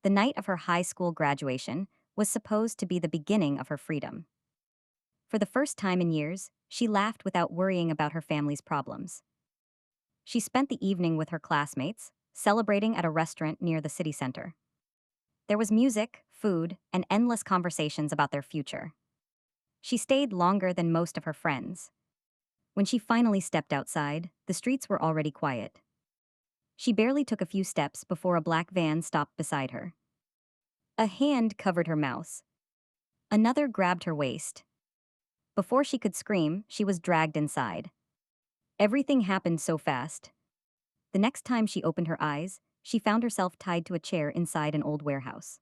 The night of her high school graduation was supposed to be the beginning of her freedom. For the first time in years, she laughed without worrying about her family's problems. She spent the evening with her classmates, celebrating at a restaurant near the city center. There was music, food, and endless conversations about their future. She stayed longer than most of her friends. When she finally stepped outside, the streets were already quiet. She barely took a few steps before a black van stopped beside her. A hand covered her mouth. Another grabbed her waist. Before she could scream, she was dragged inside. Everything happened so fast. The next time she opened her eyes, she found herself tied to a chair inside an old warehouse.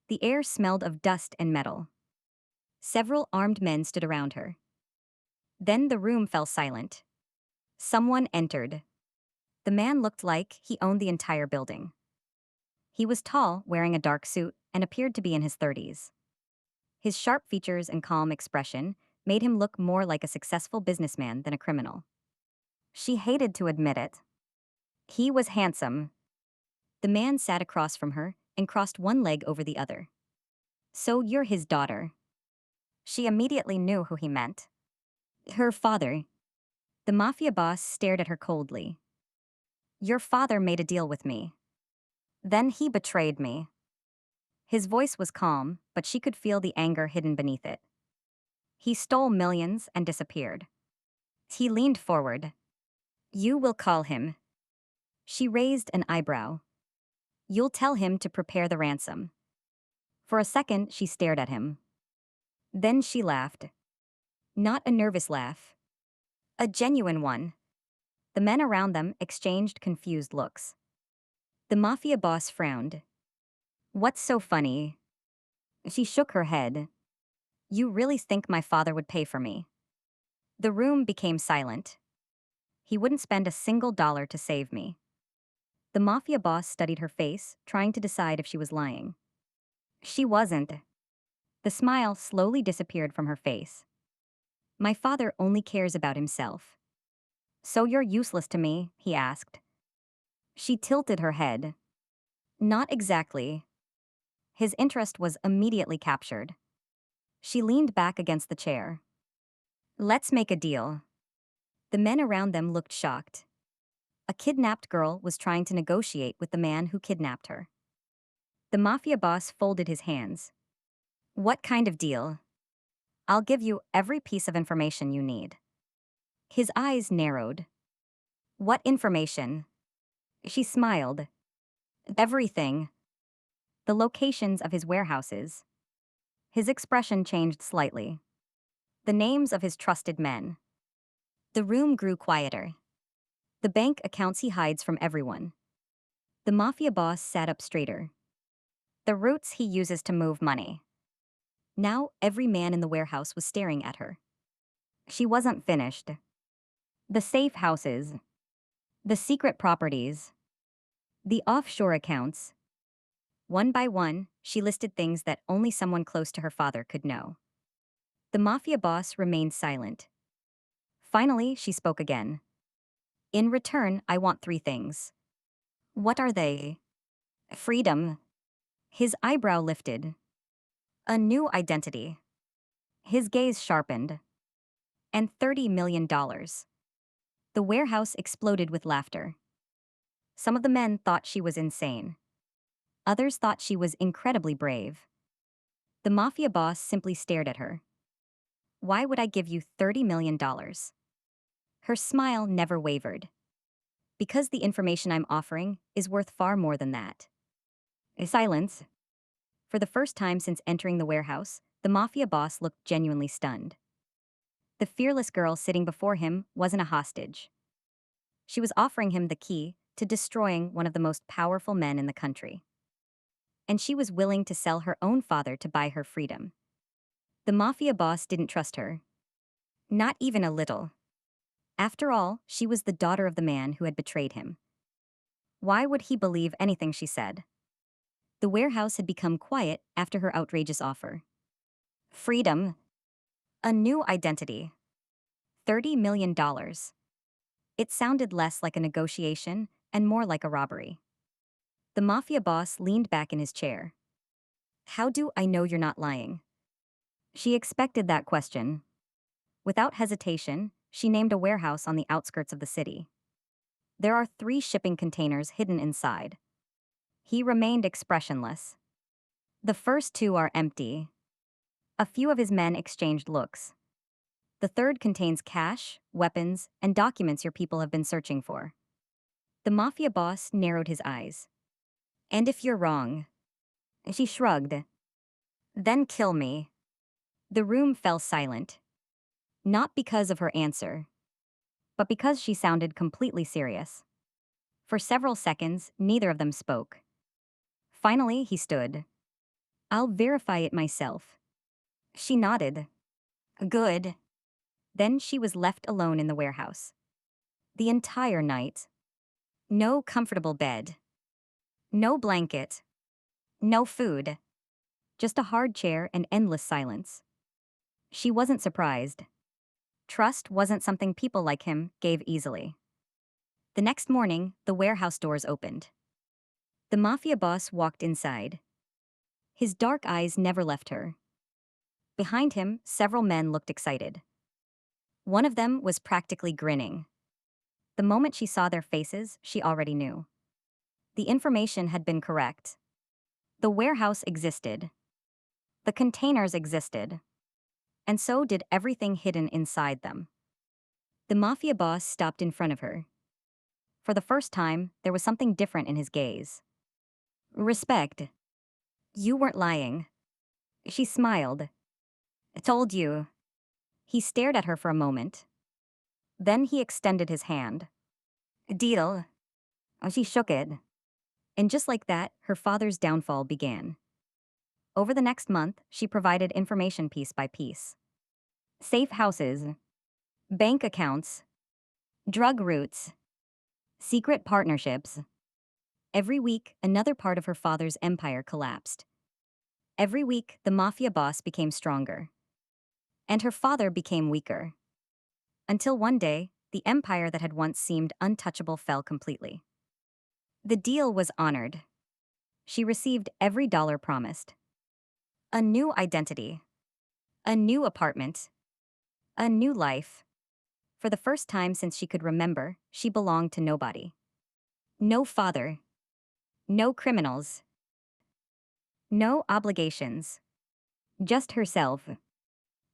The air smelled of dust and metal. Several armed men stood around her. Then the room fell silent. Someone entered. The man looked like he owned the entire building. He was tall, wearing a dark suit, and appeared to be in his 30s. His sharp features and calm expression made him look more like a successful businessman than a criminal. She hated to admit it. He was handsome. The man sat across from her and crossed one leg over the other. "So you're his daughter." She immediately knew who he meant. Her father. The mafia boss stared at her coldly. "Your father made a deal with me. Then he betrayed me." His voice was calm, but she could feel the anger hidden beneath it. "He stole millions and disappeared." He leaned forward. "You will call him." She raised an eyebrow. "You'll tell him to prepare the ransom." For a second, she stared at him. Then she laughed. Not a nervous laugh. A genuine one. The men around them exchanged confused looks. The mafia boss frowned. "What's so funny?" She shook her head. "You really think my father would pay for me?" The room became silent. "He wouldn't spend a single dollar to save me." The mafia boss studied her face, trying to decide if she was lying. She wasn't. The smile slowly disappeared from her face. "My father only cares about himself." "So you're useless to me?" he asked. She tilted her head. "Not exactly." His interest was immediately captured. She leaned back against the chair. "Let's make a deal." The men around them looked shocked. A kidnapped girl was trying to negotiate with the man who kidnapped her. The mafia boss folded his hands. "What kind of deal?" "I'll give you every piece of information you need." His eyes narrowed. "What information?" She smiled. "Everything." The locations of his warehouses. His expression changed slightly. The names of his trusted men. The room grew quieter. The bank accounts he hides from everyone. The mafia boss sat up straighter. The routes he uses to move money. Now every man in the warehouse was staring at her. She wasn't finished. The safe houses. The secret properties. The offshore accounts. One by one, she listed things that only someone close to her father could know. The mafia boss remained silent. Finally, she spoke again. "In return, I want three things." "What are they?" "Freedom." His eyebrow lifted. "A new identity." His gaze sharpened. "And $30 million." The warehouse exploded with laughter. Some of the men thought she was insane. Others thought she was incredibly brave. The mafia boss simply stared at her. "Why would I give you $30 million?" Her smile never wavered. "Because the information I'm offering is worth far more than that." A silence. For the first time since entering the warehouse, the mafia boss looked genuinely stunned. The fearless girl sitting before him wasn't a hostage. She was offering him the key to destroying one of the most powerful men in the country. And she was willing to sell her own father to buy her freedom. The mafia boss didn't trust her. Not even a little. After all, she was the daughter of the man who had betrayed him. Why would he believe anything she said? The warehouse had become quiet after her outrageous offer. Freedom. A new identity. $30 million. It sounded less like a negotiation and more like a robbery. The mafia boss leaned back in his chair. How do I know you're not lying? She expected that question. Without hesitation, she named a warehouse on the outskirts of the city. There are 3 shipping containers hidden inside. He remained expressionless. The first 2 are empty. A few of his men exchanged looks. The third contains cash, weapons, and documents your people have been searching for. The mafia boss narrowed his eyes. And if you're wrong? She shrugged. Then kill me. The room fell silent. Not because of her answer, but because she sounded completely serious. For several seconds, neither of them spoke. Finally, he stood. I'll verify it myself. She nodded. Good. Then she was left alone in the warehouse. The entire night. No comfortable bed. No blanket. No food. Just a hard chair and endless silence. She wasn't surprised. Trust wasn't something people like him gave easily. The next morning, the warehouse doors opened. The mafia boss walked inside. His dark eyes never left her. Behind him, several men looked excited. One of them was practically grinning. The moment she saw their faces, she already knew. The information had been correct. The warehouse existed. The containers existed. And so did everything hidden inside them. The mafia boss stopped in front of her. For the first time, there was something different in his gaze. Respect. You weren't lying. She smiled. I told you. He stared at her for a moment. Then he extended his hand. Deal. She shook it. And just like that, her father's downfall began. Over the next month, she provided information piece by piece. Safe houses, bank accounts, drug routes, secret partnerships. Every week, another part of her father's empire collapsed. Every week, the mafia boss became stronger. And her father became weaker. Until one day, the empire that had once seemed untouchable fell completely. The deal was honored. She received every dollar promised. A new identity. A new apartment. A new life. For the first time since she could remember, she belonged to nobody. No father. No criminals. No obligations. Just herself.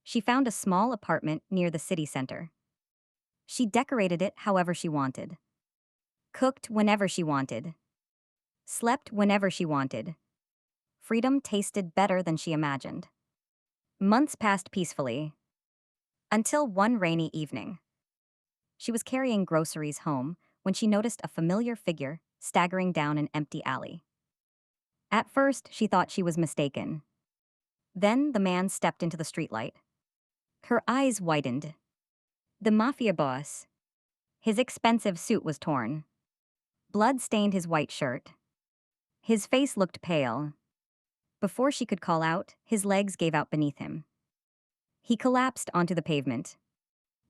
She found a small apartment near the city center. She decorated it however she wanted. Cooked whenever she wanted. Slept whenever she wanted. Freedom tasted better than she imagined. Months passed peacefully. Until one rainy evening. She was carrying groceries home when she noticed a familiar figure staggering down an empty alley. At first, she thought she was mistaken. Then the man stepped into the streetlight. Her eyes widened. The mafia boss. His expensive suit was torn. Blood stained his white shirt. His face looked pale. Before she could call out, his legs gave out beneath him. He collapsed onto the pavement.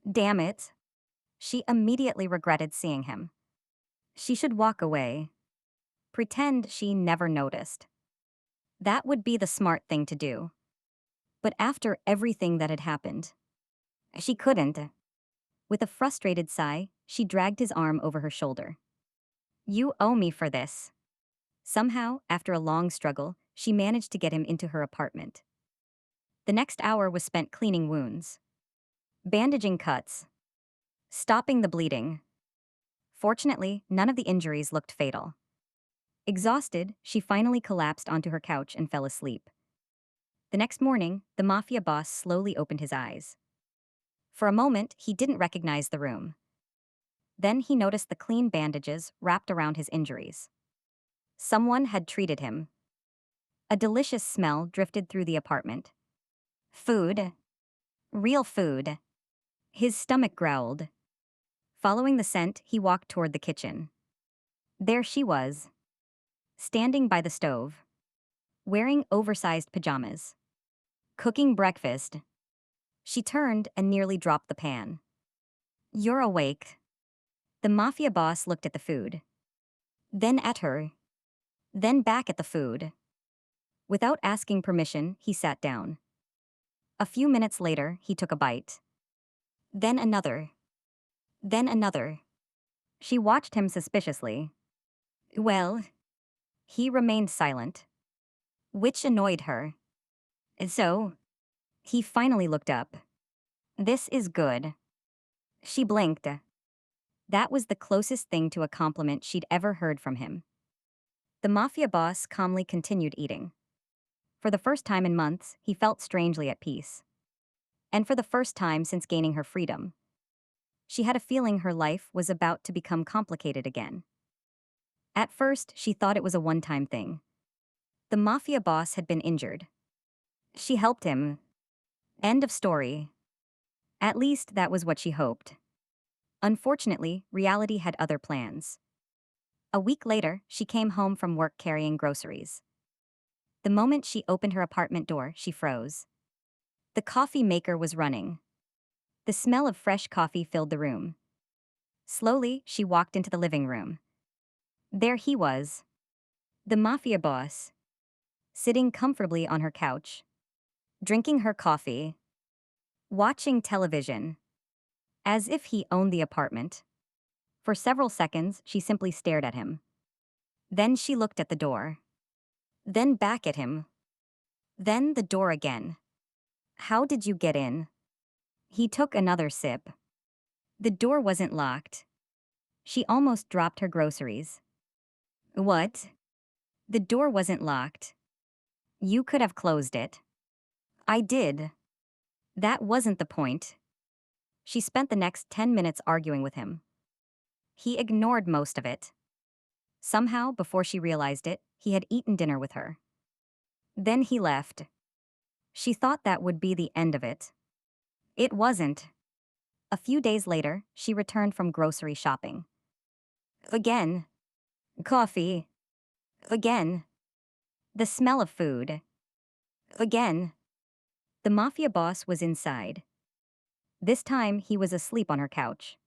Damn it. She immediately regretted seeing him. She should walk away. Pretend she never noticed. That would be the smart thing to do. But after everything that had happened, she couldn't. With a frustrated sigh, she dragged his arm over her shoulder. You owe me for this. Somehow, after a long struggle, she managed to get him into her apartment. The next hour was spent cleaning wounds, bandaging cuts, stopping the bleeding. Fortunately, none of the injuries looked fatal. Exhausted, she finally collapsed onto her couch and fell asleep. The next morning, the mafia boss slowly opened his eyes. For a moment, he didn't recognize the room. Then he noticed the clean bandages wrapped around his injuries. Someone had treated him. A delicious smell drifted through the apartment. Food. Real food. His stomach growled. Following the scent, he walked toward the kitchen. There she was, standing by the stove, wearing oversized pajamas, cooking breakfast. She turned and nearly dropped the pan. You're awake. The mafia boss looked at the food. Then at her. then back at the food. Without asking permission, he sat down. A few minutes later, he took a bite. Then another. Then another. She watched him suspiciously. Well, he remained silent, which annoyed her. So, he finally looked up. This is good. She blinked. That was the closest thing to a compliment she'd ever heard from him. The mafia boss calmly continued eating. For the first time in months, he felt strangely at peace. And for the first time since gaining her freedom, she had a feeling her life was about to become complicated again. At first, she thought it was a one-time thing. The mafia boss had been injured. She helped him. End of story. At least that was what she hoped. Unfortunately, reality had other plans. A week later, she came home from work carrying groceries. The moment she opened her apartment door, she froze. The coffee maker was running. The smell of fresh coffee filled the room. Slowly, she walked into the living room. There he was. The mafia boss. Sitting comfortably on her couch. Drinking her coffee. Watching television. As if he owned the apartment. For several seconds, she simply stared at him. Then she looked at the door. Then back at him. Then the door again. How did you get in? He took another sip. The door wasn't locked. She almost dropped her groceries. What? The door wasn't locked. You could have closed it. I did. That wasn't the point. She spent the next 10 minutes arguing with him. He ignored most of it. Somehow, before she realized it, he had eaten dinner with her. Then he left. She thought that would be the end of it. It wasn't. A few days later, she returned from grocery shopping. Again. Coffee. Again. The smell of food. Again. The mafia boss was inside. This time, he was asleep on her couch.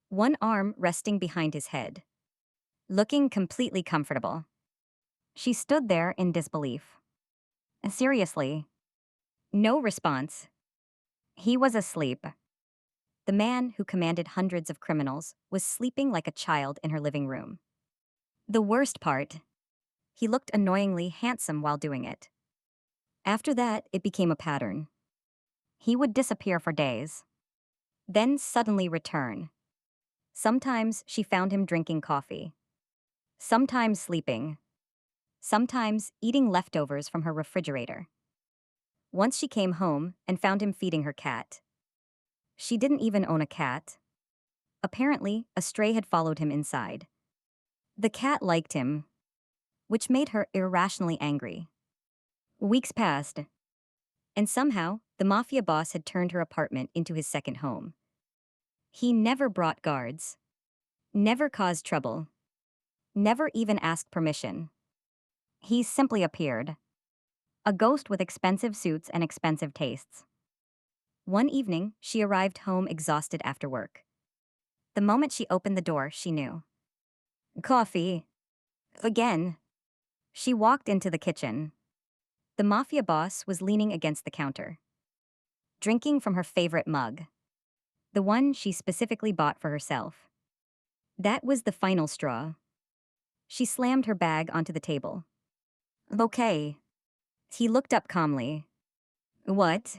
One arm resting behind his head. Looking completely comfortable. She stood there in disbelief. Seriously. No response. He was asleep. The man who commanded hundreds of criminals was sleeping like a child in her living room. The worst part, he looked annoyingly handsome while doing it. After that, it became a pattern. He would disappear for days, then suddenly return. Sometimes she found him drinking coffee, sometimes sleeping, sometimes eating leftovers from her refrigerator. Once she came home and found him feeding her cat. She didn't even own a cat. Apparently, a stray had followed him inside. The cat liked him, which made her irrationally angry. Weeks passed, and somehow, the mafia boss had turned her apartment into his second home. He never brought guards, never caused trouble, never even asked permission. He simply appeared. A ghost with expensive suits and expensive tastes. One evening, she arrived home exhausted after work. The moment she opened the door, she knew. Coffee. Again. She walked into the kitchen. The mafia boss was leaning against the counter, drinking from her favorite mug, the one she specifically bought for herself. That was the final straw. She slammed her bag onto the table. Okay. He looked up calmly. What?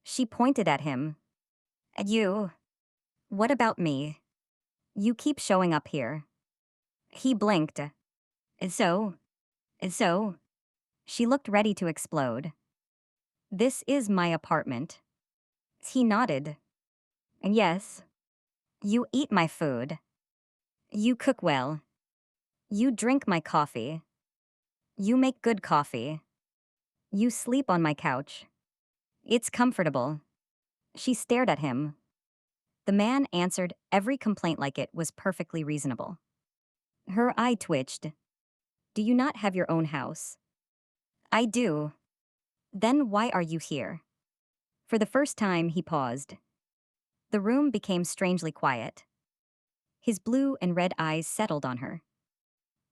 She pointed at him. You. What about me? You keep showing up here. He blinked. So? So? She looked ready to explode. This is my apartment. He nodded. Yes. You eat my food. You cook well. You drink my coffee. You make good coffee. You sleep on my couch. It's comfortable. She stared at him. The man answered every complaint like it was perfectly reasonable. Her eye twitched. Do you not have your own house? I do. Then why are you here? For the first time, he paused. The room became strangely quiet. His blue and red eyes settled on her.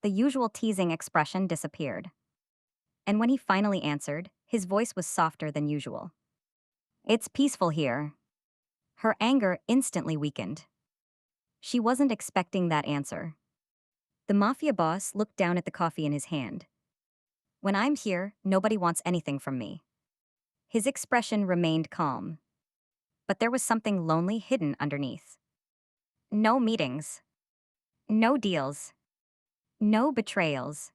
The usual teasing expression disappeared. And when he finally answered, his voice was softer than usual. It's peaceful here. Her anger instantly weakened. She wasn't expecting that answer. The mafia boss looked down at the coffee in his hand. When I'm here, nobody wants anything from me. His expression remained calm. But there was something lonely hidden underneath. No meetings. No deals. No betrayals.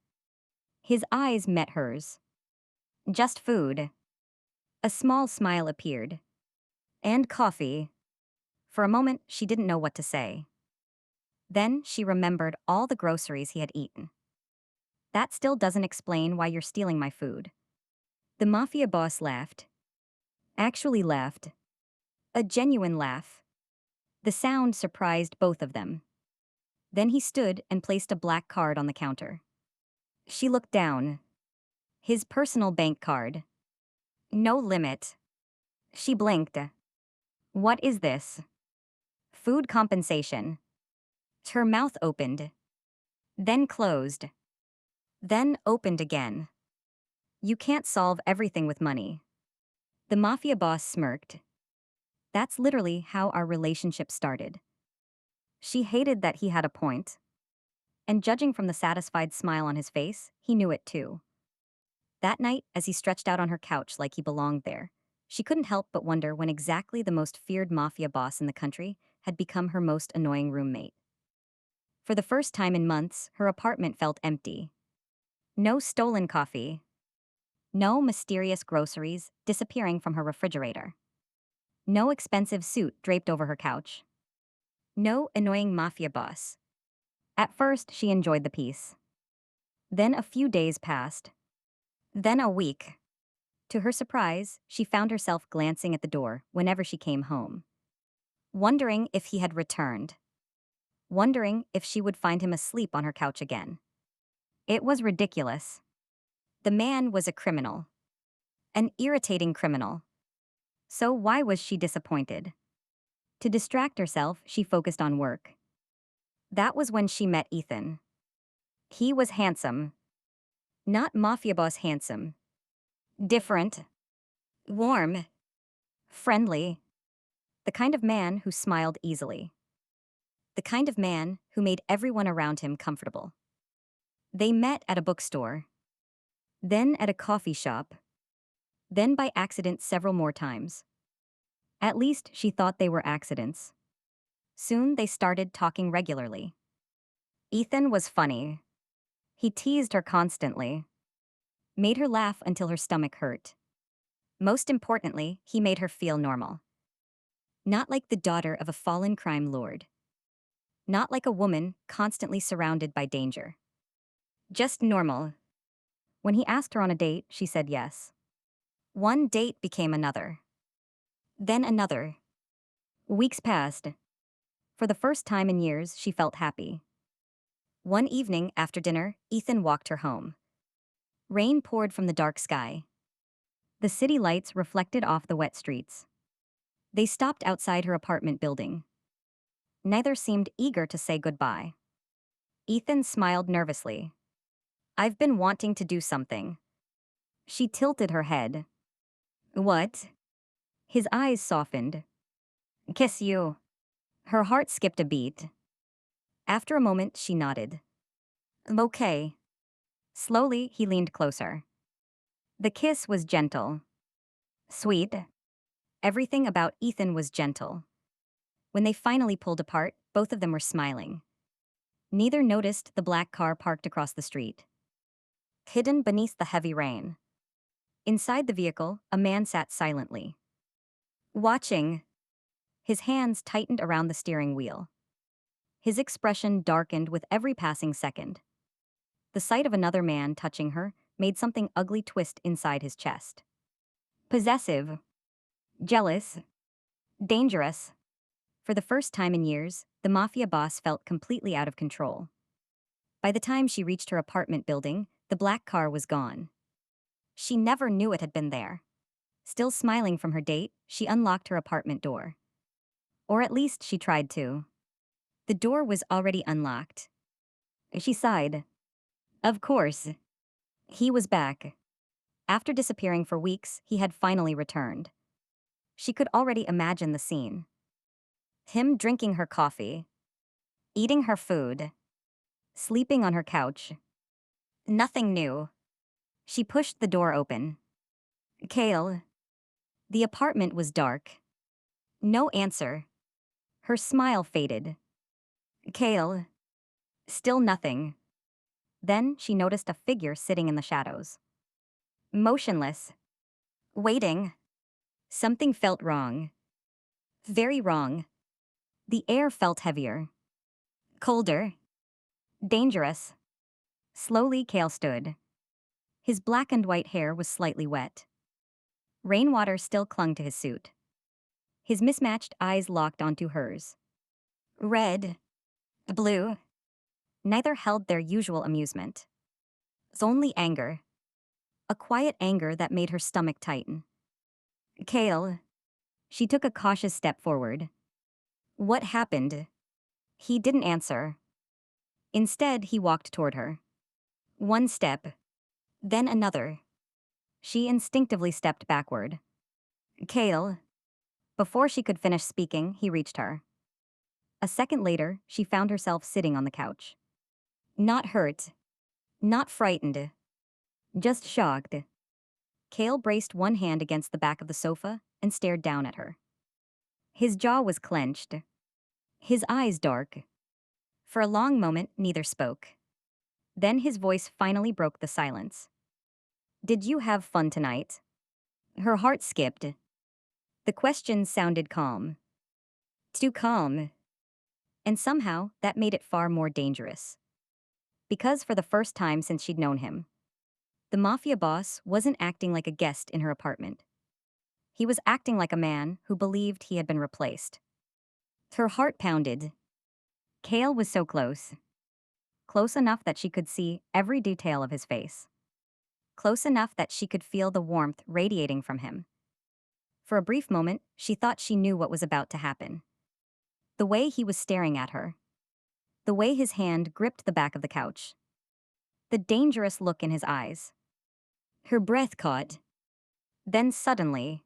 His eyes met hers. Just food. A small smile appeared. And coffee. For a moment, she didn't know what to say. Then she remembered all the groceries he had eaten. That still doesn't explain why you're stealing my food. The mafia boss laughed. Actually laughed. A genuine laugh. The sound surprised both of them. Then he stood and placed a black card on the counter. She looked down. His personal bank card. No limit. She blinked. What is this? Food compensation. Her mouth opened. Then closed. Then opened again. You can't solve everything with money. The mafia boss smirked. That's literally how our relationship started. She hated that he had a point. And judging from the satisfied smile on his face, he knew it too. That night, as he stretched out on her couch like he belonged there, she couldn't help but wonder when exactly the most feared mafia boss in the country had become her most annoying roommate. For the first time in months, her apartment felt empty. No stolen coffee. No mysterious groceries disappearing from her refrigerator. No expensive suit draped over her couch. No annoying mafia boss. At first, she enjoyed the peace. Then a few days passed. Then a week. To her surprise, she found herself glancing at the door whenever she came home. Wondering if he had returned. Wondering if she would find him asleep on her couch again. It was ridiculous. The man was a criminal. An irritating criminal. So why was she disappointed? To distract herself, she focused on work. That was when she met Ethan. He was handsome. Not mafia boss handsome. Different. Warm. Friendly. The kind of man who smiled easily. The kind of man who made everyone around him comfortable. They met at a bookstore. Then at a coffee shop. Then by accident several more times. At least she thought they were accidents. Soon they started talking regularly. Ethan was funny. He teased her constantly. Made her laugh until her stomach hurt. Most importantly, he made her feel normal. Not like the daughter of a fallen crime lord. Not like a woman constantly surrounded by danger. Just normal. When he asked her on a date, she said yes. One date became another. Then another. Weeks passed. For the first time in years, she felt happy. One evening after dinner, Ethan walked her home. Rain poured from the dark sky. The city lights reflected off the wet streets. They stopped outside her apartment building. Neither seemed eager to say goodbye. Ethan smiled nervously. I've been wanting to do something. She tilted her head. What? His eyes softened. Kiss you. Her heart skipped a beat. After a moment, she nodded. Okay. Slowly, he leaned closer. The kiss was gentle. Sweet. Everything about Ethan was gentle. When they finally pulled apart, both of them were smiling. Neither noticed the black car parked across the street. Hidden beneath the heavy rain. Inside the vehicle, a man sat silently. Watching. His hands tightened around the steering wheel. His expression darkened with every passing second. The sight of another man touching her made something ugly twist inside his chest. Possessive. Jealous. Dangerous. For the first time in years, the mafia boss felt completely out of control. By the time she reached her apartment building, the black car was gone. She never knew it had been there. Still smiling from her date, she unlocked her apartment door. Or at least she tried to. The door was already unlocked. She sighed. Of course. He was back. After disappearing for weeks, he had finally returned. She could already imagine the scene. Him drinking her coffee, eating her food, sleeping on her couch. Nothing new. She pushed the door open. Kale. The apartment was dark. No answer. Her smile faded. Kale. Still nothing. Then she noticed a figure sitting in the shadows. Motionless. Waiting. Something felt wrong. Very wrong. The air felt heavier. Colder. Dangerous. Slowly, Kale stood. His black and white hair was slightly wet. Rainwater still clung to his suit. His mismatched eyes locked onto hers. Red. Blue. Neither held their usual amusement. Only anger. A quiet anger that made her stomach tighten. Kale. She took a cautious step forward. What happened? He didn't answer. Instead, he walked toward her. One step. Then another. She instinctively stepped backward. Kale. Before she could finish speaking, he reached her. A second later, she found herself sitting on the couch. Not hurt. Not frightened. Just shocked. Kale braced one hand against the back of the sofa and stared down at her. His jaw was clenched. His eyes dark. For a long moment, neither spoke. Then his voice finally broke the silence. Did you have fun tonight? Her heart skipped. The question sounded calm. Too calm. And somehow, that made it far more dangerous. Because for the first time since she'd known him, the Mafia boss wasn't acting like a guest in her apartment. He was acting like a man who believed he had been replaced. Her heart pounded. Kale was so close. Close enough that she could see every detail of his face. Close enough that she could feel the warmth radiating from him. For a brief moment, she thought she knew what was about to happen. The way he was staring at her. The way his hand gripped the back of the couch. The dangerous look in his eyes. Her breath caught. Then suddenly,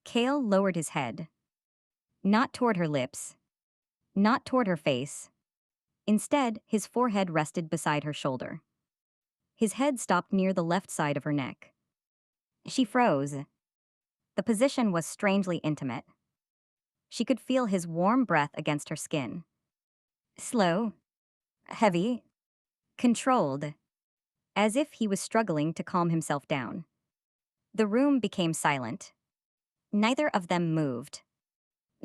Kale lowered his head. Not toward her lips. Not toward her face. Instead, his forehead rested beside her shoulder. His head stopped near the left side of her neck. She froze. The position was strangely intimate. She could feel his warm breath against her skin. Slow. Heavy. Controlled. As if he was struggling to calm himself down. The room became silent. Neither of them moved.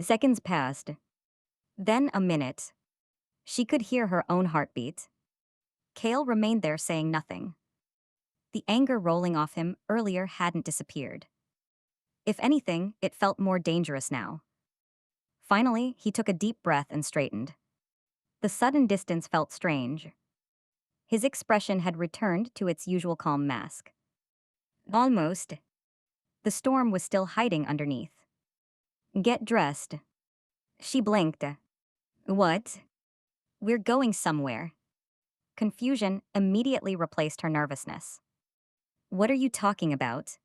Seconds passed. Then a minute. She could hear her own heartbeat. Kale remained there saying nothing. The anger rolling off him earlier hadn't disappeared. If anything, it felt more dangerous now. Finally, he took a deep breath and straightened. The sudden distance felt strange. His expression had returned to its usual calm mask. Almost. The storm was still hiding underneath. Get dressed. She blinked. What? We're going somewhere. Confusion immediately replaced her nervousness. What are you talking about?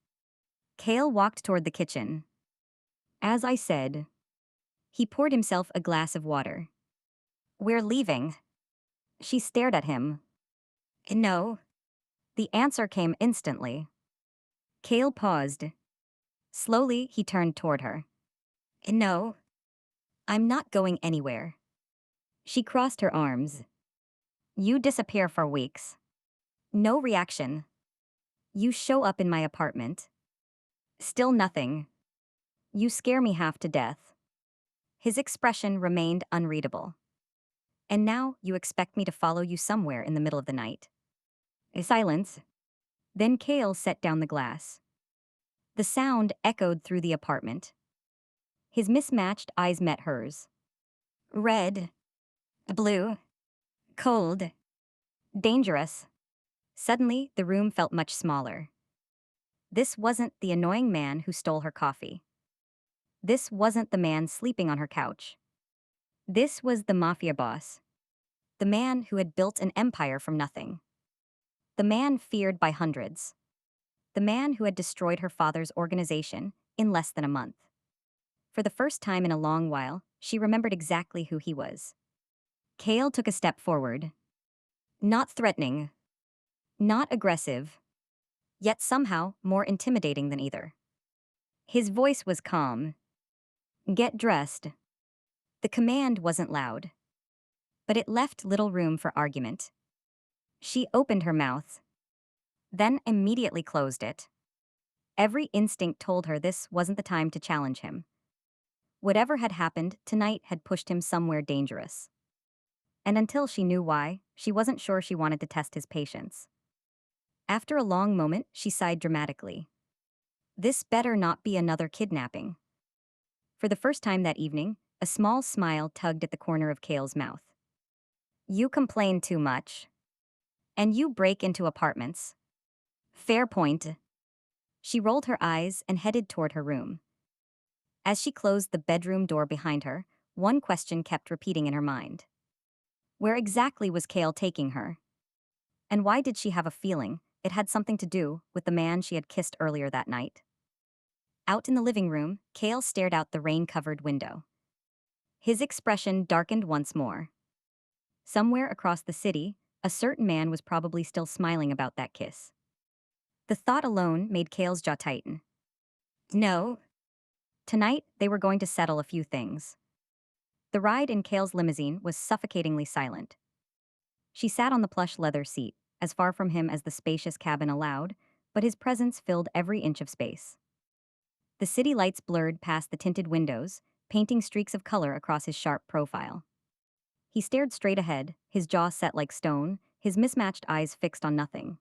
Kale walked toward the kitchen. As I said, he poured himself a glass of water. We're leaving. She stared at him. No. The answer came instantly. Kale paused. Slowly, he turned toward her. No. I'm not going anywhere. She crossed her arms. You disappear for weeks. No reaction. You show up in my apartment. Still nothing. You scare me half to death. His expression remained unreadable. And now you expect me to follow you somewhere in the middle of the night. A silence. Then Kale set down the glass. The sound echoed through the apartment. His mismatched eyes met hers. Red. Blue. Cold. Dangerous. Suddenly, the room felt much smaller. This wasn't the annoying man who stole her coffee. This wasn't the man sleeping on her couch. This was the Mafia boss. The man who had built an empire from nothing. The man feared by hundreds. The man who had destroyed her father's organization in less than a month. For the first time in a long while, she remembered exactly who he was. Cale took a step forward. Not threatening. Not aggressive. Yet somehow more intimidating than either. His voice was calm. Get dressed. The command wasn't loud. But it left little room for argument. She opened her mouth. Then immediately closed it. Every instinct told her this wasn't the time to challenge him. Whatever had happened tonight had pushed him somewhere dangerous. And until she knew why, she wasn't sure she wanted to test his patience. After a long moment, she sighed dramatically. This better not be another kidnapping. For the first time that evening, a small smile tugged at the corner of Cale's mouth. You complain too much. And you break into apartments. Fair point. She rolled her eyes and headed toward her room. As she closed the bedroom door behind her, one question kept repeating in her mind. Where exactly was Cale taking her? And why did she have a feeling it had something to do with the man she had kissed earlier that night? Out in the living room, Cale stared out the rain-covered window. His expression darkened once more. Somewhere across the city, a certain man was probably still smiling about that kiss. The thought alone made Cale's jaw tighten. No. Tonight, they were going to settle a few things. The ride in Cale's limousine was suffocatingly silent. She sat on the plush leather seat, as far from him as the spacious cabin allowed, but his presence filled every inch of space. The city lights blurred past the tinted windows, painting streaks of color across his sharp profile. He stared straight ahead, his jaw set like stone, his mismatched eyes fixed on nothing.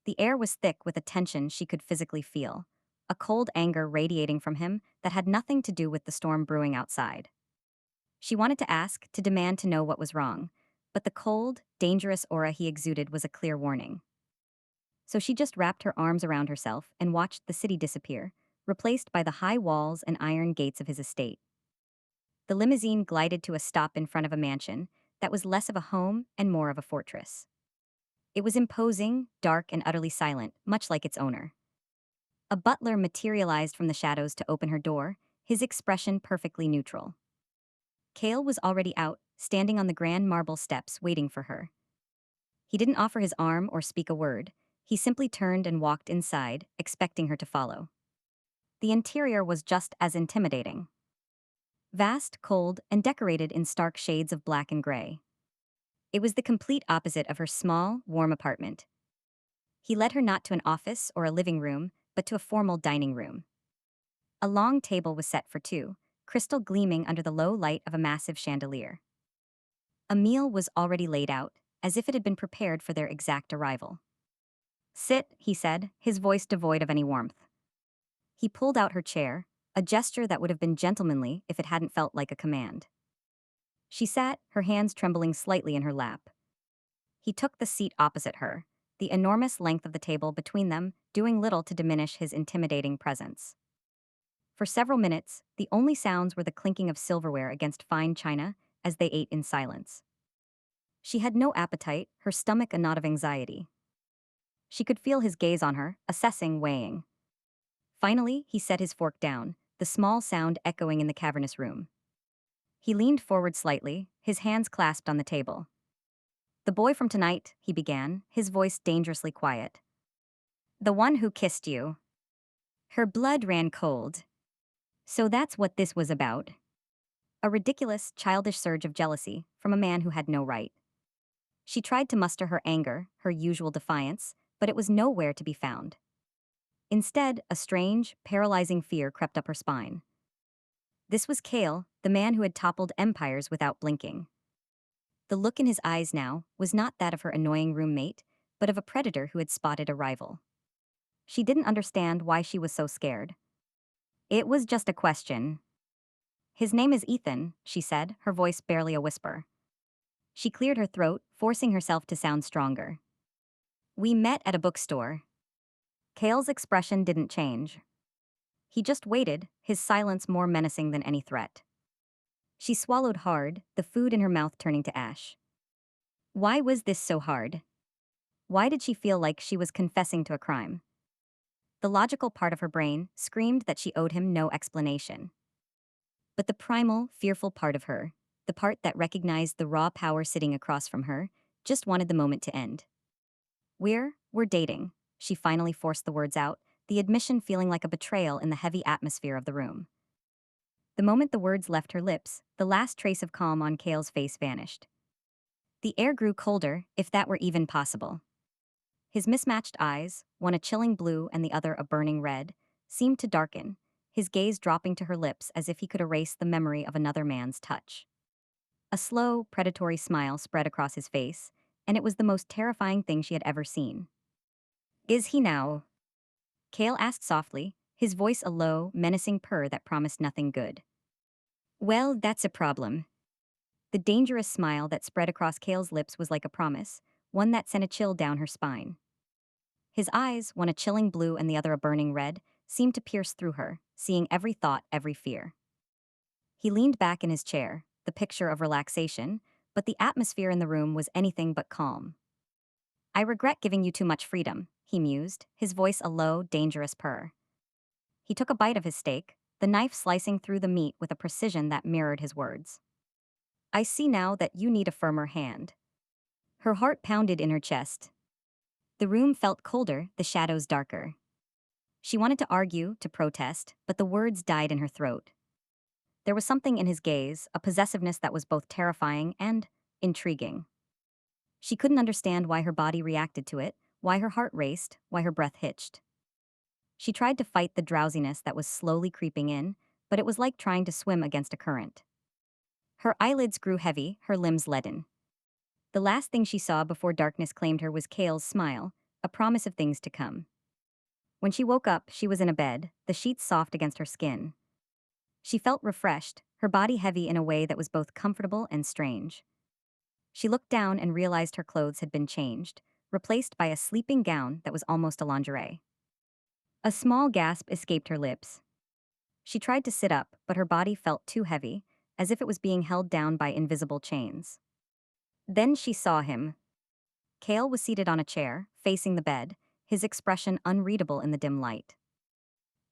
The air was thick with a tension she could physically feel, a cold anger radiating from him that had nothing to do with the storm brewing outside. She wanted to ask, to demand to know what was wrong, but the cold, dangerous aura he exuded was a clear warning. So she just wrapped her arms around herself and watched the city disappear, replaced by the high walls and iron gates of his estate. The limousine glided to a stop in front of a mansion that was less of a home and more of a fortress. It was imposing, dark, and utterly silent, much like its owner. A butler materialized from the shadows to open her door, his expression perfectly neutral. Cale was already out, standing on the grand marble steps waiting for her. He didn't offer his arm or speak a word. He simply turned and walked inside, expecting her to follow. The interior was just as intimidating. Vast, cold, and decorated in stark shades of black and gray. It was the complete opposite of her small, warm apartment. He led her not to an office or a living room, but to a formal dining room. A long table was set for two, crystal gleaming under the low light of a massive chandelier. A meal was already laid out, as if it had been prepared for their exact arrival. Sit, he said, his voice devoid of any warmth. He pulled out her chair, a gesture that would have been gentlemanly if it hadn't felt like a command. She sat, her hands trembling slightly in her lap. He took the seat opposite her, the enormous length of the table between them doing little to diminish his intimidating presence. For several minutes, the only sounds were the clinking of silverware against fine china as they ate in silence. She had no appetite, her stomach a knot of anxiety. She could feel his gaze on her, assessing, weighing. Finally, he set his fork down, the small sound echoing in the cavernous room. He leaned forward slightly, his hands clasped on the table. The boy from tonight, he began, his voice dangerously quiet. The one who kissed you. Her blood ran cold. So that's what this was about. A ridiculous, childish surge of jealousy from a man who had no right. She tried to muster her anger, her usual defiance, but it was nowhere to be found. Instead, a strange, paralyzing fear crept up her spine. This was Cale, the man who had toppled empires without blinking. The look in his eyes now was not that of her annoying roommate, but of a predator who had spotted a rival. She didn't understand why she was so scared. It was just a question. His name is Ethan, she said, her voice barely a whisper. She cleared her throat, forcing herself to sound stronger. We met at a bookstore. Cale's expression didn't change. He just waited, his silence more menacing than any threat. She swallowed hard, the food in her mouth turning to ash. Why was this so hard? Why did she feel like she was confessing to a crime? The logical part of her brain screamed that she owed him no explanation. But the primal, fearful part of her, the part that recognized the raw power sitting across from her, just wanted the moment to end. We're dating, she finally forced the words out, the admission feeling like a betrayal in the heavy atmosphere of the room. The moment the words left her lips, the last trace of calm on Cale's face vanished. The air grew colder, if that were even possible. His mismatched eyes, one a chilling blue and the other a burning red, seemed to darken, his gaze dropping to her lips as if he could erase the memory of another man's touch. A slow, predatory smile spread across his face, and it was the most terrifying thing she had ever seen. Is he now? Cale asked softly, his voice a low, menacing purr that promised nothing good. Well, that's a problem. The dangerous smile that spread across Cale's lips was like a promise, one that sent a chill down her spine. His eyes, one a chilling blue and the other a burning red, seemed to pierce through her, seeing every thought, every fear. He leaned back in his chair, the picture of relaxation, but the atmosphere in the room was anything but calm. I regret giving you too much freedom, he mused, his voice a low, dangerous purr. He took a bite of his steak, the knife slicing through the meat with a precision that mirrored his words. I see now that you need a firmer hand. Her heart pounded in her chest. The room felt colder, the shadows darker. She wanted to argue, to protest, but the words died in her throat. There was something in his gaze, a possessiveness that was both terrifying and intriguing. She couldn't understand why her body reacted to it, why her heart raced, why her breath hitched. She tried to fight the drowsiness that was slowly creeping in, but it was like trying to swim against a current. Her eyelids grew heavy, her limbs leaden. The last thing she saw before darkness claimed her was Cale's smile, a promise of things to come. When she woke up, she was in a bed, the sheets soft against her skin. She felt refreshed, her body heavy in a way that was both comfortable and strange. She looked down and realized her clothes had been changed, replaced by a sleeping gown that was almost a lingerie. A small gasp escaped her lips. She tried to sit up, but her body felt too heavy, as if it was being held down by invisible chains. Then she saw him. Cale was seated on a chair, facing the bed, his expression unreadable in the dim light.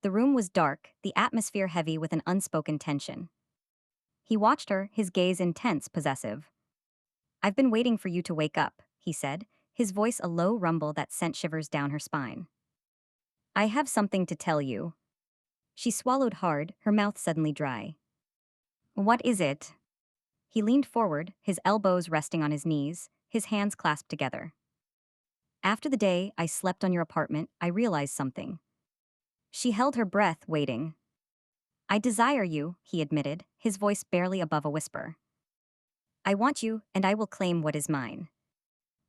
The room was dark, the atmosphere heavy with an unspoken tension. He watched her, his gaze intense, possessive. I've been waiting for you to wake up, he said, his voice a low rumble that sent shivers down her spine. I have something to tell you. She swallowed hard, her mouth suddenly dry. What is it? He leaned forward, his elbows resting on his knees, his hands clasped together. After the day I slept on your apartment, I realized something. She held her breath, waiting. I desire you, he admitted, his voice barely above a whisper. I want you, and I will claim what is mine.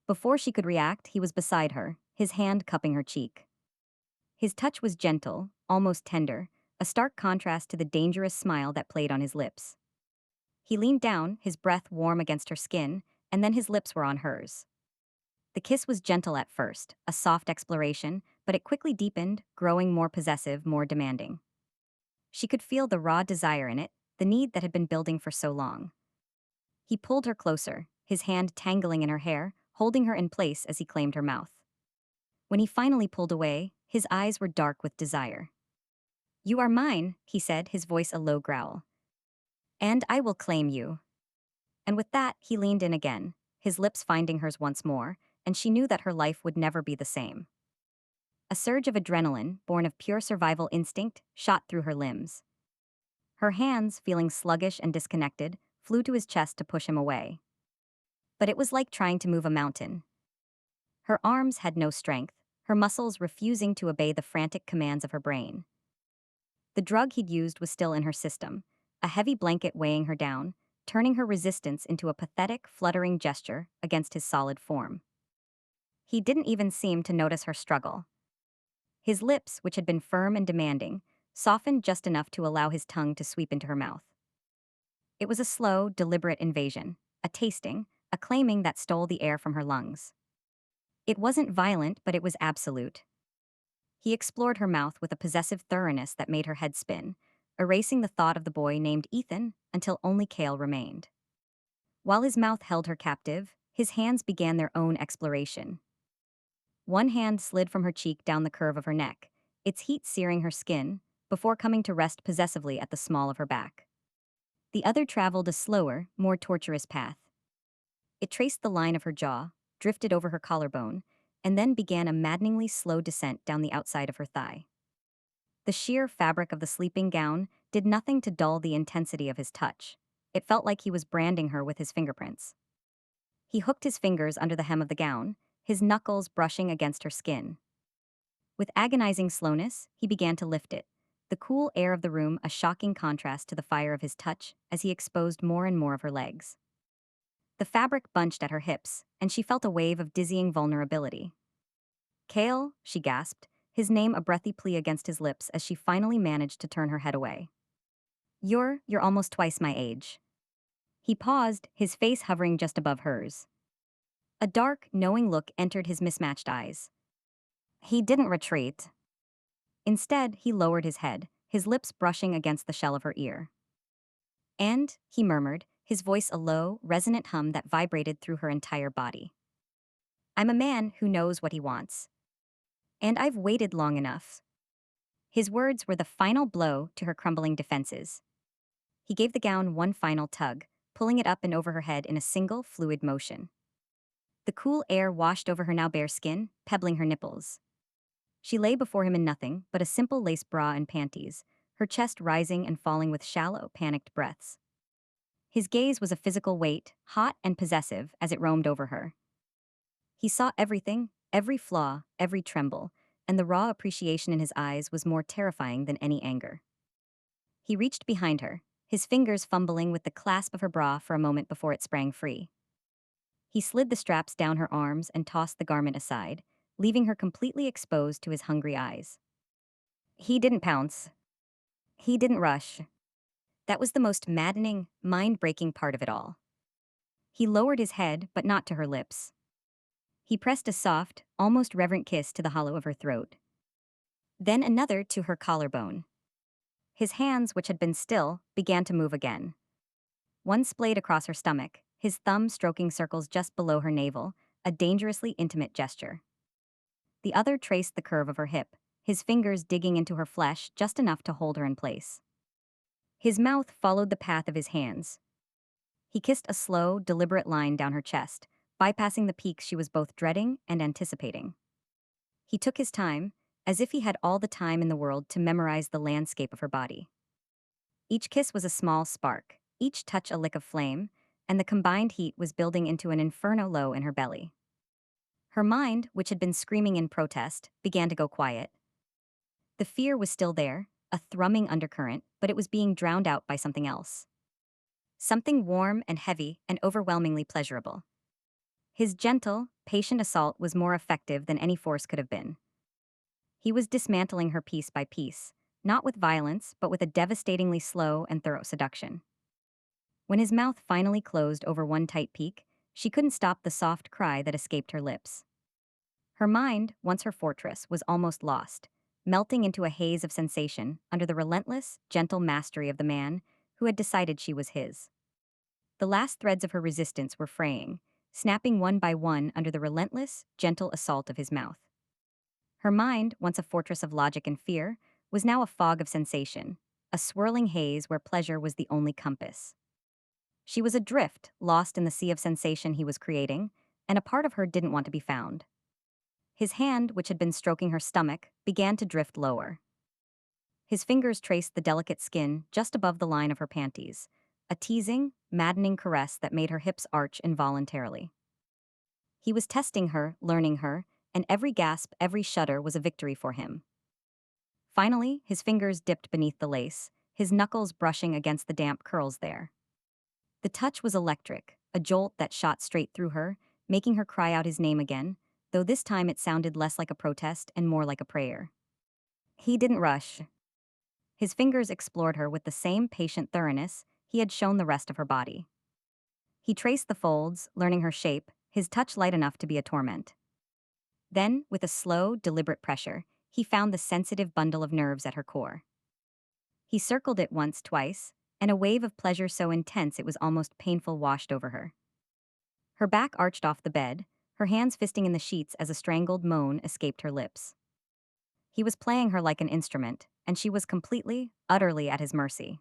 Before she could react, he was beside her, his hand cupping her cheek. His touch was gentle, almost tender, a stark contrast to the dangerous smile that played on his lips. He leaned down, his breath warm against her skin, and then his lips were on hers. The kiss was gentle at first, a soft exploration, but it quickly deepened, growing more possessive, more demanding. She could feel the raw desire in it, the need that had been building for so long. He pulled her closer, his hand tangling in her hair, holding her in place as he claimed her mouth. When he finally pulled away, his eyes were dark with desire. You are mine, he said, his voice a low growl. And I will claim you. And with that, he leaned in again, his lips finding hers once more, and she knew that her life would never be the same. A surge of adrenaline, born of pure survival instinct, shot through her limbs. Her hands, feeling sluggish and disconnected, flew to his chest to push him away. But it was like trying to move a mountain. Her arms had no strength, her muscles refusing to obey the frantic commands of her brain. The drug he'd used was still in her system, a heavy blanket weighing her down, turning her resistance into a pathetic, fluttering gesture against his solid form. He didn't even seem to notice her struggle. His lips, which had been firm and demanding, softened just enough to allow his tongue to sweep into her mouth. It was a slow, deliberate invasion, a tasting, a claiming that stole the air from her lungs. It wasn't violent, but it was absolute. He explored her mouth with a possessive thoroughness that made her head spin, erasing the thought of the boy named Ethan until only Cale remained. While his mouth held her captive, his hands began their own exploration. One hand slid from her cheek down the curve of her neck, its heat searing her skin, before coming to rest possessively at the small of her back. The other traveled a slower, more torturous path. It traced the line of her jaw, drifted over her collarbone, and then began a maddeningly slow descent down the outside of her thigh. The sheer fabric of the sleeping gown did nothing to dull the intensity of his touch. It felt like he was branding her with his fingerprints. He hooked his fingers under the hem of the gown, his knuckles brushing against her skin. With agonizing slowness, he began to lift it, the cool air of the room a shocking contrast to the fire of his touch as he exposed more and more of her legs. The fabric bunched at her hips, and she felt a wave of dizzying vulnerability. "Kale," she gasped, his name a breathy plea against his lips as she finally managed to turn her head away. You're almost twice my age." He paused, his face hovering just above hers. A dark, knowing look entered his mismatched eyes. He didn't retreat. Instead, he lowered his head, his lips brushing against the shell of her ear. "And," he murmured, his voice a low, resonant hum that vibrated through her entire body. "I'm a man who knows what he wants. And I've waited long enough." His words were the final blow to her crumbling defenses. He gave the gown one final tug, pulling it up and over her head in a single, fluid motion. The cool air washed over her now bare skin, pebbling her nipples. She lay before him in nothing but a simple lace bra and panties, her chest rising and falling with shallow, panicked breaths. His gaze was a physical weight, hot and possessive, as it roamed over her. He saw everything, every flaw, every tremble, and the raw appreciation in his eyes was more terrifying than any anger. He reached behind her, his fingers fumbling with the clasp of her bra for a moment before it sprang free. He slid the straps down her arms and tossed the garment aside, leaving her completely exposed to his hungry eyes. He didn't pounce. He didn't rush. That was the most maddening, mind-breaking part of it all. He lowered his head, but not to her lips. He pressed a soft, almost reverent kiss to the hollow of her throat. Then another to her collarbone. His hands, which had been still, began to move again. One splayed across her stomach, his thumb stroking circles just below her navel, a dangerously intimate gesture. The other traced the curve of her hip, his fingers digging into her flesh just enough to hold her in place. His mouth followed the path of his hands. He kissed a slow, deliberate line down her chest, bypassing the peaks she was both dreading and anticipating. He took his time, as if he had all the time in the world to memorize the landscape of her body. Each kiss was a small spark, each touch a lick of flame, and the combined heat was building into an inferno low in her belly. Her mind, which had been screaming in protest, began to go quiet. The fear was still there, a thrumming undercurrent, but it was being drowned out by something else. Something warm and heavy and overwhelmingly pleasurable. His gentle, patient assault was more effective than any force could have been. He was dismantling her piece by piece, not with violence, but with a devastatingly slow and thorough seduction. When his mouth finally closed over one tight peak, she couldn't stop the soft cry that escaped her lips. Her mind, once her fortress, was almost lost, melting into a haze of sensation under the relentless, gentle mastery of the man who had decided she was his. The last threads of her resistance were fraying, snapping one by one under the relentless, gentle assault of his mouth. Her mind, once a fortress of logic and fear, was now a fog of sensation, a swirling haze where pleasure was the only compass. She was adrift, lost in the sea of sensation he was creating, and a part of her didn't want to be found. His hand, which had been stroking her stomach, began to drift lower. His fingers traced the delicate skin just above the line of her panties, a teasing, maddening caress that made her hips arch involuntarily. He was testing her, learning her, and every gasp, every shudder was a victory for him. Finally, his fingers dipped beneath the lace, his knuckles brushing against the damp curls there. The touch was electric, a jolt that shot straight through her, making her cry out his name again, though this time it sounded less like a protest and more like a prayer. He didn't rush. His fingers explored her with the same patient thoroughness he had shown the rest of her body. He traced the folds, learning her shape, his touch light enough to be a torment. Then, with a slow, deliberate pressure, he found the sensitive bundle of nerves at her core. He circled it once, twice, and a wave of pleasure so intense it was almost painful washed over her. Her back arched off the bed, her hands fisting in the sheets as a strangled moan escaped her lips. He was playing her like an instrument, and she was completely, utterly at his mercy.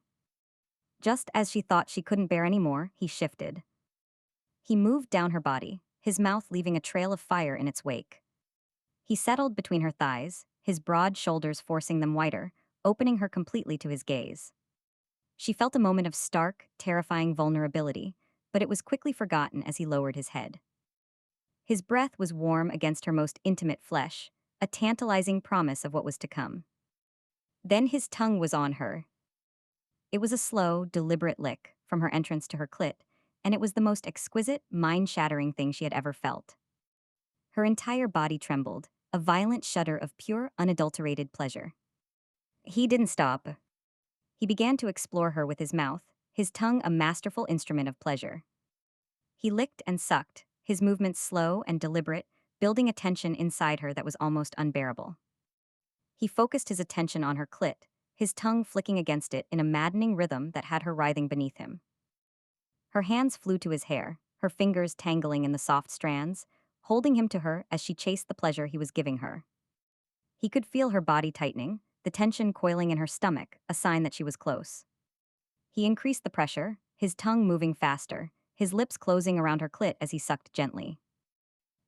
Just as she thought she couldn't bear any more, he shifted. He moved down her body, his mouth leaving a trail of fire in its wake. He settled between her thighs, his broad shoulders forcing them wider, opening her completely to his gaze. She felt a moment of stark, terrifying vulnerability, but it was quickly forgotten as he lowered his head. His breath was warm against her most intimate flesh, a tantalizing promise of what was to come. Then his tongue was on her. It was a slow, deliberate lick, from her entrance to her clit, and it was the most exquisite, mind-shattering thing she had ever felt. Her entire body trembled, a violent shudder of pure, unadulterated pleasure. He didn't stop. He began to explore her with his mouth, his tongue a masterful instrument of pleasure. He licked and sucked, his movements slow and deliberate, building a tension inside her that was almost unbearable. He focused his attention on her clit, his tongue flicking against it in a maddening rhythm that had her writhing beneath him. Her hands flew to his hair, her fingers tangling in the soft strands, holding him to her as she chased the pleasure he was giving her. He could feel her body tightening, the tension coiling in her stomach, a sign that she was close. He increased the pressure, his tongue moving faster, his lips closing around her clit as he sucked gently.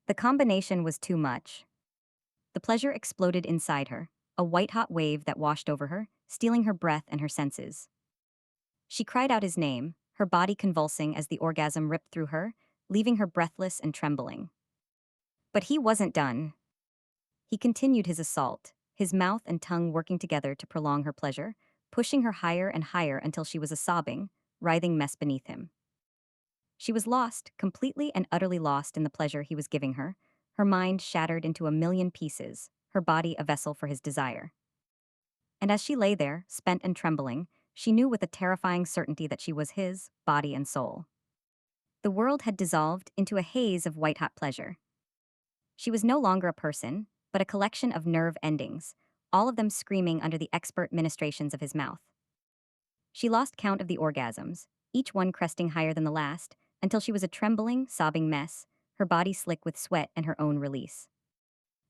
The combination was too much. The pleasure exploded inside her, a white-hot wave that washed over her, stealing her breath and her senses. She cried out his name, her body convulsing as the orgasm ripped through her, leaving her breathless and trembling. But he wasn't done. He continued his assault, his mouth and tongue working together to prolong her pleasure, pushing her higher and higher until she was a sobbing, writhing mess beneath him. She was lost, completely and utterly lost in the pleasure he was giving her mind shattered into a million pieces, her body a vessel for his desire. And as she lay there, spent and trembling, she knew with a terrifying certainty that she was his, body and soul. The world had dissolved into a haze of white-hot pleasure. She was no longer a person, but a collection of nerve endings, all of them screaming under the expert ministrations of his mouth. She lost count of the orgasms, each one cresting higher than the last, until she was a trembling, sobbing mess, her body slick with sweat and her own release.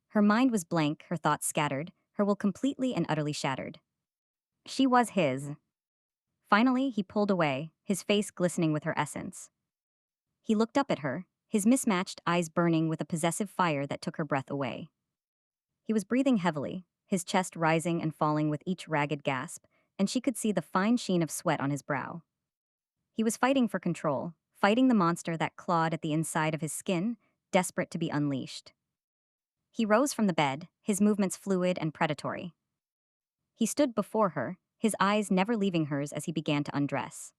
Her mind was blank, her thoughts scattered, her will completely and utterly shattered. She was his. Finally, he pulled away, his face glistening with her essence. He looked up at her, his mismatched eyes burning with a possessive fire that took her breath away. He was breathing heavily, his chest rising and falling with each ragged gasp, and she could see the fine sheen of sweat on his brow. He was fighting for control, fighting the monster that clawed at the inside of his skin, desperate to be unleashed. He rose from the bed, his movements fluid and predatory. He stood before her, his eyes never leaving hers as he began to undress.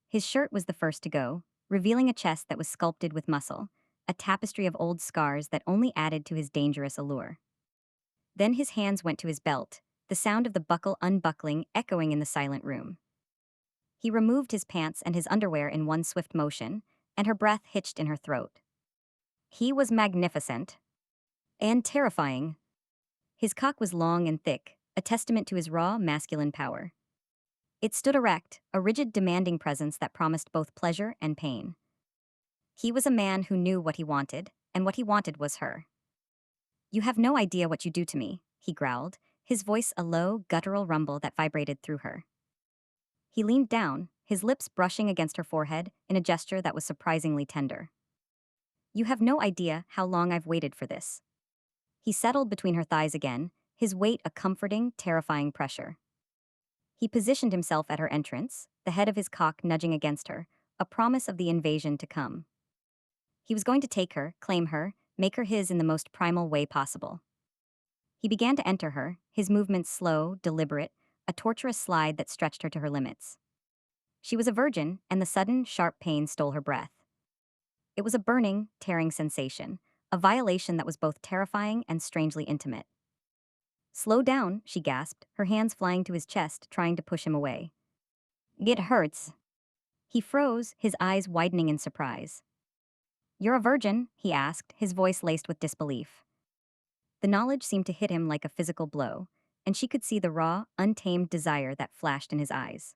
His shirt was the first to go, revealing a chest that was sculpted with muscle, a tapestry of old scars that only added to his dangerous allure. Then his hands went to his belt, the sound of the buckle unbuckling echoing in the silent room. He removed his pants and his underwear in one swift motion, and her breath hitched in her throat. He was magnificent. And terrifying. His cock was long and thick, a testament to his raw, masculine power. It stood erect, a rigid, demanding presence that promised both pleasure and pain. He was a man who knew what he wanted, and what he wanted was her. "You have no idea what you do to me," he growled, his voice a low, guttural rumble that vibrated through her. He leaned down, his lips brushing against her forehead in a gesture that was surprisingly tender. "You have no idea how long I've waited for this." He settled between her thighs again, his weight a comforting, terrifying pressure. He positioned himself at her entrance, the head of his cock nudging against her, a promise of the invasion to come. He was going to take her, claim her, make her his in the most primal way possible. He began to enter her, his movements slow, deliberate, a torturous slide that stretched her to her limits. She was a virgin, and the sudden, sharp pain stole her breath. It was a burning, tearing sensation, a violation that was both terrifying and strangely intimate. "Slow down," she gasped, her hands flying to his chest, trying to push him away. "It hurts." He froze, his eyes widening in surprise. "You're a virgin?" he asked, his voice laced with disbelief. The knowledge seemed to hit him like a physical blow, and she could see the raw, untamed desire that flashed in his eyes.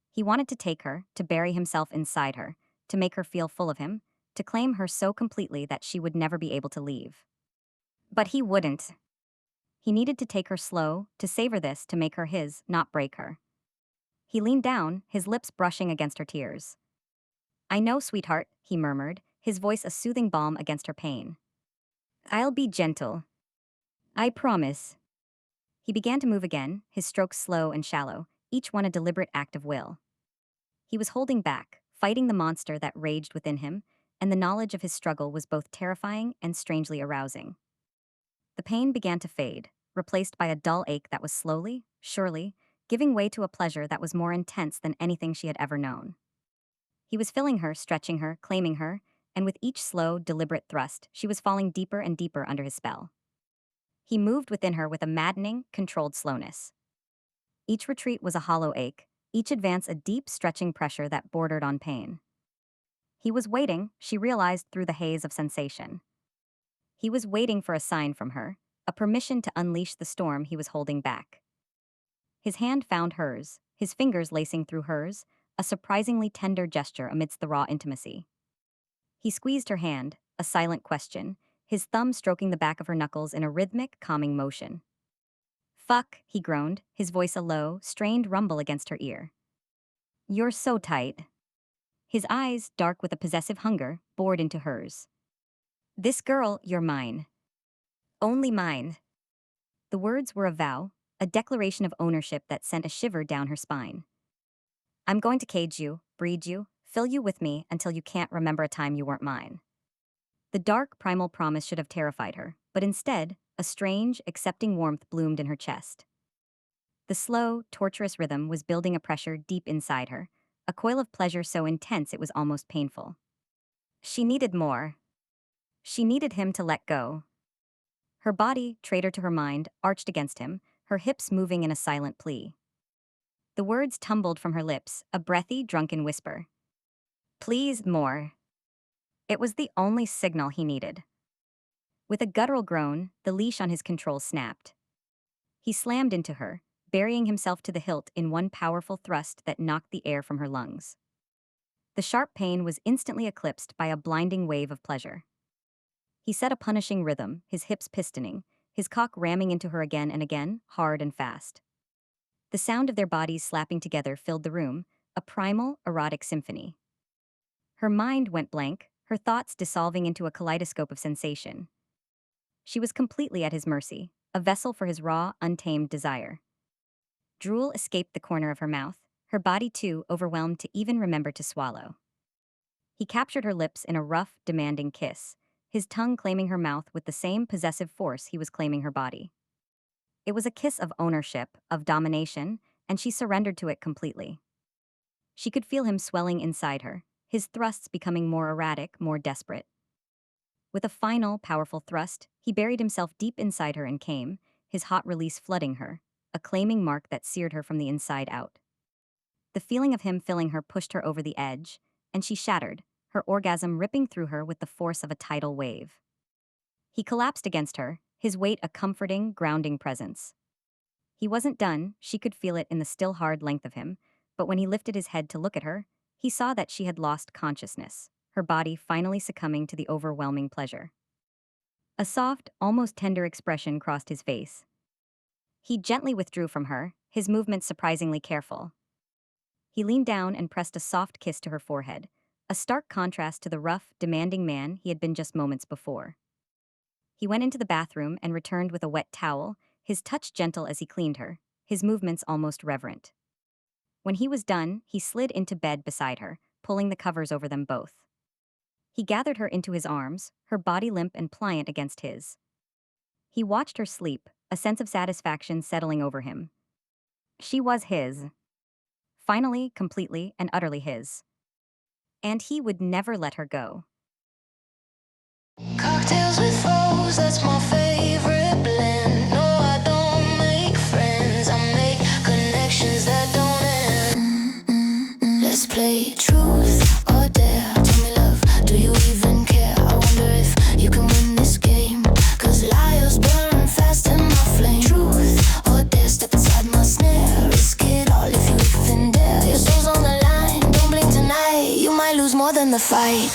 He wanted to take her, to bury himself inside her, to make her feel full of him, to claim her so completely that she would never be able to leave. But he wouldn't. He needed to take her slow, to savor this, to make her his, not break her. He leaned down, his lips brushing against her tears. "I know, sweetheart," he murmured, his voice a soothing balm against her pain. "I'll be gentle. I promise." He began to move again, his strokes slow and shallow, each one a deliberate act of will. He was holding back, fighting the monster that raged within him, and the knowledge of his struggle was both terrifying and strangely arousing. The pain began to fade, replaced by a dull ache that was slowly, surely, giving way to a pleasure that was more intense than anything she had ever known. He was filling her, stretching her, claiming her, and with each slow, deliberate thrust, she was falling deeper and deeper under his spell. He moved within her with a maddening, controlled slowness. Each retreat was a hollow ache, each advance a deep, stretching pressure that bordered on pain. He was waiting, she realized through the haze of sensation. He was waiting for a sign from her, a permission to unleash the storm he was holding back. His hand found hers, his fingers lacing through hers, a surprisingly tender gesture amidst the raw intimacy. He squeezed her hand, a silent question, his thumb stroking the back of her knuckles in a rhythmic, calming motion. "Fuck," he groaned, his voice a low, strained rumble against her ear. "You're so tight." His eyes, dark with a possessive hunger, bored into hers. "This girl, you're mine. Only mine." The words were a vow, a declaration of ownership that sent a shiver down her spine. "I'm going to cage you, breed you, fill you with me until you can't remember a time you weren't mine." The dark, primal promise should have terrified her, but instead, a strange, accepting warmth bloomed in her chest. The slow, torturous rhythm was building a pressure deep inside her, a coil of pleasure so intense it was almost painful. She needed more. She needed him to let go. Her body, traitor to her mind, arched against him, her hips moving in a silent plea. The words tumbled from her lips, a breathy, drunken whisper. "Please, more." It was the only signal he needed. With a guttural groan, the leash on his control snapped. He slammed into her, burying himself to the hilt in one powerful thrust that knocked the air from her lungs. The sharp pain was instantly eclipsed by a blinding wave of pleasure. He set a punishing rhythm, his hips pistoning, his cock ramming into her again and again, hard and fast. The sound of their bodies slapping together filled the room, a primal, erotic symphony. Her mind went blank, her thoughts dissolving into a kaleidoscope of sensation. She was completely at his mercy, a vessel for his raw, untamed desire. Drool escaped the corner of her mouth, her body too overwhelmed to even remember to swallow. He captured her lips in a rough, demanding kiss, his tongue claiming her mouth with the same possessive force he was claiming her body. It was a kiss of ownership, of domination, and she surrendered to it completely. She could feel him swelling inside her, his thrusts becoming more erratic, more desperate. With a final, powerful thrust, he buried himself deep inside her and came, his hot release flooding her, a claiming mark that seared her from the inside out. The feeling of him filling her pushed her over the edge, and she shattered, her orgasm ripping through her with the force of a tidal wave. He collapsed against her, his weight a comforting, grounding presence. He wasn't done, she could feel it in the still hard length of him, but when he lifted his head to look at her, he saw that she had lost consciousness, her body finally succumbing to the overwhelming pleasure. A soft, almost tender expression crossed his face. He gently withdrew from her, his movements surprisingly careful. He leaned down and pressed a soft kiss to her forehead, a stark contrast to the rough, demanding man he had been just moments before. He went into the bathroom and returned with a wet towel, his touch gentle as he cleaned her, his movements almost reverent. When he was done, he slid into bed beside her, pulling the covers over them both. He gathered her into his arms, her body limp and pliant against his. He watched her sleep, a sense of satisfaction settling over him. She was his. Finally, completely and utterly his. And he would never let her go. Cocktails with foes, that's my favorite blend. No, I don't make friends, I make connections that don't end. Let's play truth or dare. Tell me, love, do you even care? I wonder if you can win this game, 'cause liars burn fast in my flame. Truth or dare, step inside my snare. Risk it all if you even dare. Your soul's on the line, don't blink tonight. You might lose more than the fight.